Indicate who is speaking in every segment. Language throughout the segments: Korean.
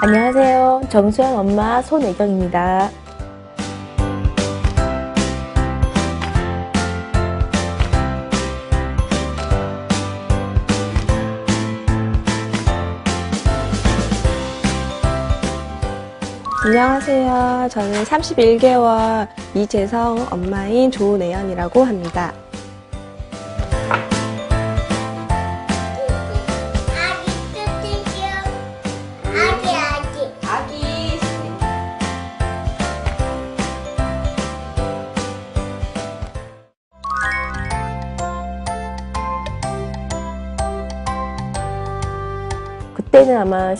Speaker 1: 안녕하세요. 정수연 엄마 손애경입니다. 안녕하세요. 저는 31개월 이재성 엄마인 조내연이라고 합니다. 그때는 아마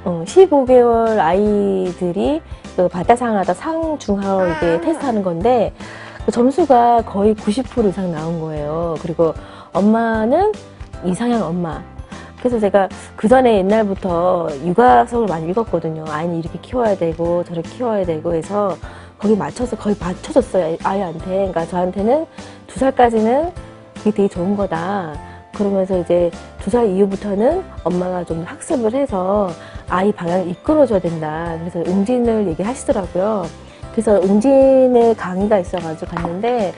Speaker 1: 15개월 아이들이 그 바다상하다 상중하로 이제 테스트하는 건데 그 점수가 거의 90% 이상 나온 거예요. 그리고 엄마는 이상형 엄마. 그래서 제가 그 전에 옛날부터 육아서를 많이 읽었거든요. 아이는 이렇게 키워야 되고 저렇게 키워야 되고 해서 거기 맞춰서 거의 맞춰줬어요. 아이한테. 그러니까 저한테는 2살까지는 그게 되게 좋은 거다. 그러면서 이제 2살 이후부터는 엄마가 좀 학습을 해서 아이 방향을 이끌어줘야 된다. 그래서 웅진을 얘기하시더라고요. 그래서 웅진의 강의가 있어가지고 갔는데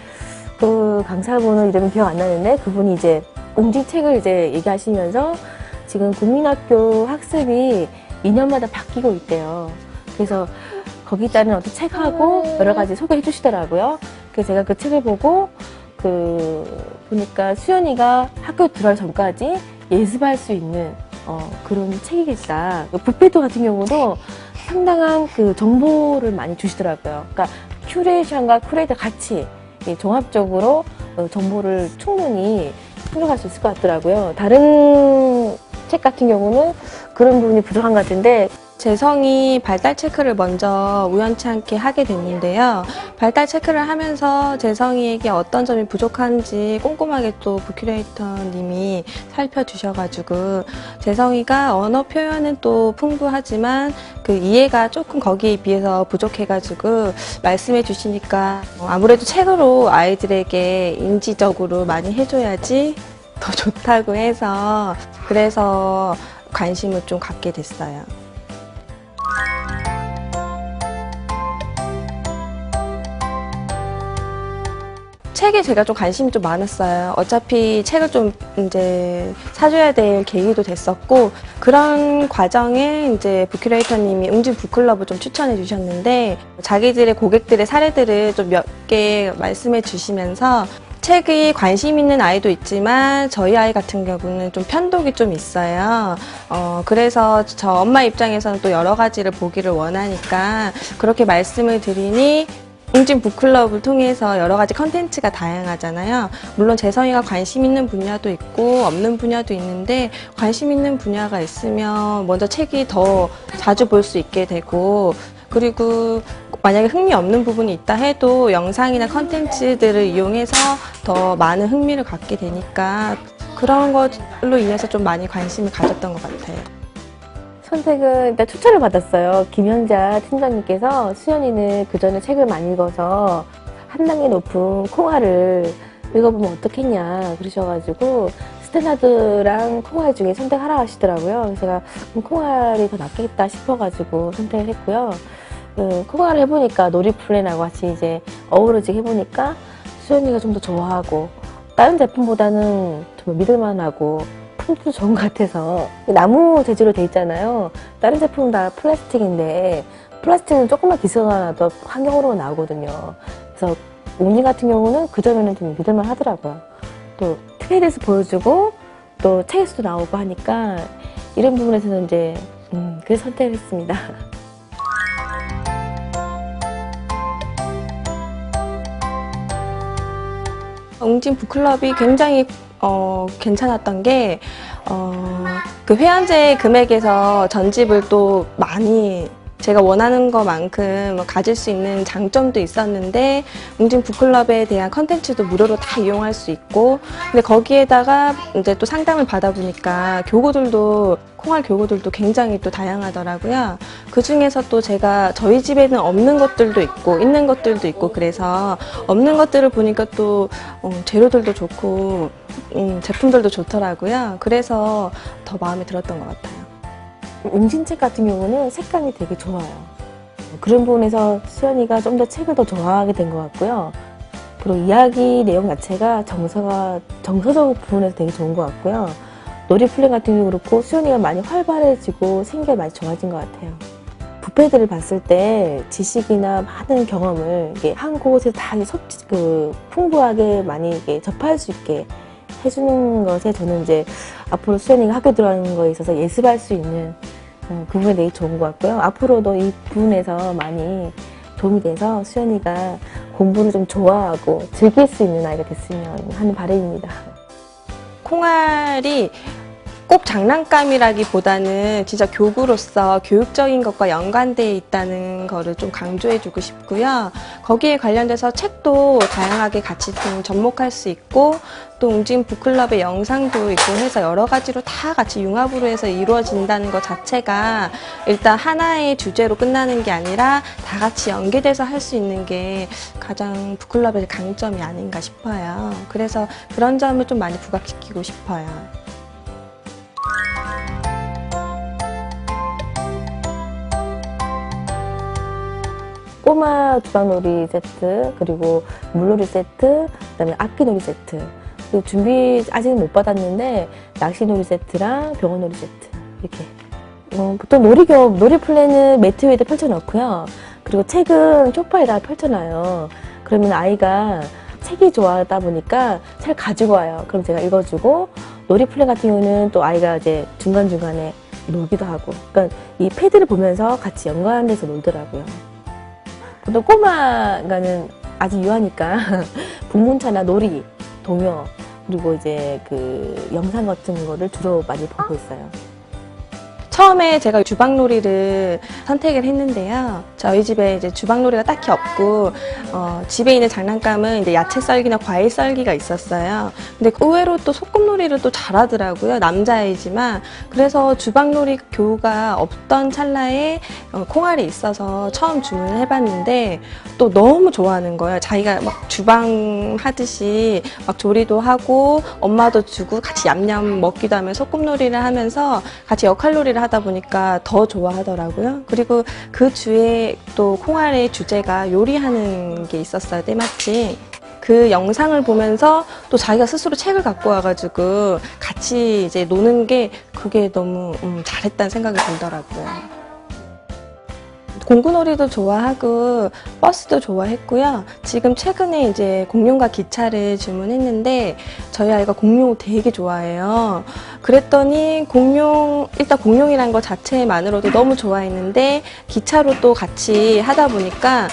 Speaker 1: 그 강사분은 이름이 기억 안 나는데 그분이 이제 웅진 책을 이제 얘기하시면서 지금 국민학교 학습이 2년마다 바뀌고 있대요. 그래서 거기 따른 어떤 책하고 여러 가지 소개해 주시더라고요. 그래서 제가 그 책을 보고 보니까 수연이가 학교 들어가기 전까지 예습할 수 있는 그런 책이겠다. 부페토 같은 경우도 상당한 그 정보를 많이 주시더라고요. 그러니까 큐레이션과 큐레이터 같이 종합적으로 정보를 충분히 충족할 수 있을 것 같더라고요. 다른 책 같은 경우는 그런 부분이 부족한 것 같은데 재성이 발달 체크를 먼저 우연치 않게 하게 됐는데요. 발달 체크를 하면서 재성이에게 어떤 점이 부족한지 꼼꼼하게 또 부큐레이터님이 살펴주셔가지고 재성이가 언어 표현은 또 풍부하지만 그 이해가 조금 거기에 비해서 부족해가지고 말씀해 주시니까 아무래도 책으로 아이들에게 인지적으로 많이 해줘야지 더 좋다고 해서 그래서 관심을 좀 갖게 됐어요. 책에 제가 좀 관심이 좀 많았어요. 어차피 책을 좀 이제 사줘야 될 계기도 됐었고, 그런 과정에 이제 부큐레이터님이 웅진 북클럽을 좀 추천해 주셨는데, 자기들의 고객들의 사례들을 좀 몇 개 말씀해 주시면서, 책이 관심 있는 아이도 있지만 저희 아이 같은 경우는 좀 편독이 좀 있어요. 그래서 저 엄마 입장에서는 또 여러 가지를 보기를 원하니까 그렇게 말씀을 드리니 웅진 북클럽을 통해서 여러 가지 컨텐츠가 다양하잖아요. 물론 재성이가 관심 있는 분야도 있고 없는 분야도 있는데 관심 있는 분야가 있으면 먼저 책이 더 자주 볼 수 있게 되고 그리고 만약에 흥미 없는 부분이 있다 해도 영상이나 컨텐츠들을 이용해서 더 많은 흥미를 갖게 되니까 그런 걸로 인해서 좀 많이 관심을 가졌던 것 같아요. 선택은 일단 추천을 받았어요. 김현자 팀장님께서 수연이는 그 전에 책을 많이 읽어서 한 단계 높은 콩알을 읽어보면 어떻겠냐 그러셔가지고 스탠다드랑 콩알 중에 선택하라 하시더라고요. 그래서 제가 콩알이 더 낫겠다 싶어가지고 선택을 했고요. 콩알을 해보니까 놀이플랜하고 같이 이제 어우러지게 해보니까 수연이가 좀 더 좋아하고 다른 제품보다는 좀 믿을만하고 품질도 좋은 것 같아서 나무 재질로 돼 있잖아요. 다른 제품은 다 플라스틱인데 플라스틱은 조금만 기스가 나도 환경으로 나오거든요. 그래서 웅진 같은 경우는 그 점에는 좀 믿을만 하더라고요. 또 트레에 대해서 보여주고 또 책에서도 나오고 하니까 이런 부분에서는 이제 그래서 선택을 했습니다. 웅진 북클럽이 굉장히 괜찮았던 게 그 회원제 금액에서 전집을 또 많이 제가 원하는 것만큼 가질 수 있는 장점도 있었는데 웅진 북클럽에 대한 컨텐츠도 무료로 다 이용할 수 있고 근데 거기에다가 이제 또 상담을 받아보니까 교구들도 콩알 교구들도 굉장히 또 다양하더라고요. 그 중에서 또 제가 저희 집에는 없는 것들도 있고 있는 것들도 있고 그래서 없는 것들을 보니까 또 재료들도 좋고 제품들도 좋더라고요. 그래서 더 마음에 들었던 것 같아요. 웅진책 같은 경우는 색감이 되게 좋아요. 그런 부분에서 수연이가 좀 더 책을 더 좋아하게 된 것 같고요. 그리고 이야기 내용 자체가 정서적 부분에서 되게 좋은 것 같고요. 놀이플랜 같은 경우 그렇고 수연이가 많이 활발해지고 생기가 많이 좋아진 것 같아요. 뷔페들을 봤을 때 지식이나 많은 경험을 이게 한 곳에서 다 풍부하게 많이 이게 접할 수 있게 해주는 것에 저는 이제 앞으로 수연이가 학교 들어가는 거에 있어서 예습할 수 있는 그 부분이 되게 좋은 것 같고요. 앞으로도 이 부분에서 많이 도움이 돼서 수연이가 공부를 좀 좋아하고 즐길 수 있는 아이가 됐으면 하는 바람입니다.
Speaker 2: 콩알이 꼭 장난감이라기보다는 진짜 교구로서 교육적인 것과 연관되어 있다는 거를 좀 강조해주고 싶고요. 거기에 관련돼서 책도 다양하게 같이 좀 접목할 수 있고 또 웅진 북클럽의 영상도 있고 해서 여러 가지로 다 같이 융합으로 해서 이루어진다는 것 자체가 일단 하나의 주제로 끝나는 게 아니라 다 같이 연계돼서 할 수 있는 게 가장 북클럽의 강점이 아닌가 싶어요. 그래서 그런 점을 좀 많이 부각시키고 싶어요.
Speaker 1: 꼬마 주방놀이 세트, 그리고 물놀이 세트, 그다음에 악기놀이 세트. 그리고 준비 아직은 못 받았는데 낚시놀이 세트랑 병원놀이 세트 이렇게. 보통 놀이 플랜은 매트 위에다 펼쳐놓고요. 그리고 책은 소파에다 펼쳐놔요. 그러면 아이가 책이 좋아하다 보니까 책을 가지고 와요. 그럼 제가 읽어주고, 놀이 플랜 같은 경우는 또 아이가 이제 중간중간에 놀기도 하고, 그러니까 이 패드를 보면서 같이 연관돼서 놀더라고요. 보통 꼬마가는 아주 유하니까 북문차나 놀이, 동요, 그리고 이제 그 영상 같은 거를 주로 많이 보고 있어요.
Speaker 2: 처음에 제가 주방놀이를 선택을 했는데요. 저희 집에 이제 주방놀이가 딱히 없고, 집에 있는 장난감은 이제 야채 썰기나 과일 썰기가 있었어요. 근데 의외로 또 소꿉놀이를 또 잘하더라고요. 남자아이지만. 그래서 주방놀이 교우가 없던 찰나에 콩알이 있어서 처음 주문을 해봤는데 또 너무 좋아하는 거예요. 자기가 막 주방 하듯이 막 조리도 하고 엄마도 주고 같이 얌얌 먹기도 하면 소꿉놀이를 하면서 같이 역할놀이를 하다 보니까 더 좋아하더라고요. 그리고 그 주에 또 콩알의 주제가 요리하는 게 있었어요, 때마침. 그 영상을 보면서 또 자기가 스스로 책을 갖고 와가지고 같이 이제 노는 게 그게 너무 잘했다는 생각이 들더라고요. 공구놀이도 좋아하고 버스도 좋아했고요. 지금 최근에 이제 공룡과 기차를 주문했는데 저희 아이가 공룡 되게 좋아해요. 그랬더니 일단 공룡이란 것 자체만으로도 너무 좋아했는데 기차로 또 같이 하다 보니까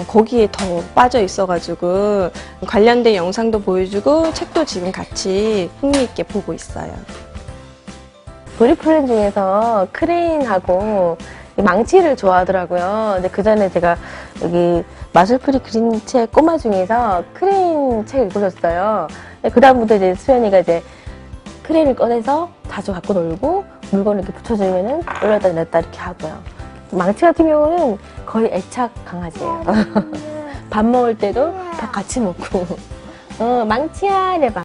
Speaker 2: 거기에 더 빠져 있어가지고 관련된 영상도 보여주고 책도 지금 같이 흥미있게 보고 있어요.
Speaker 1: 놀이 플랜 중에서 크레인하고 망치를 좋아하더라고요. 근데 그 전에 제가 여기 마술풀이 그림책 꼬마 중에서 크레인 책을 읽어줬어요. 그다음부터 이제 수연이가 이제 크레인을 꺼내서 자주 갖고 놀고 물건을 이렇게 붙여주면은 올렸다 내렸다 이렇게 하고요. 망치 같은 경우는 거의 애착 강아지예요. 밥 먹을 때도 다 같이 먹고, 망치야 이래봐.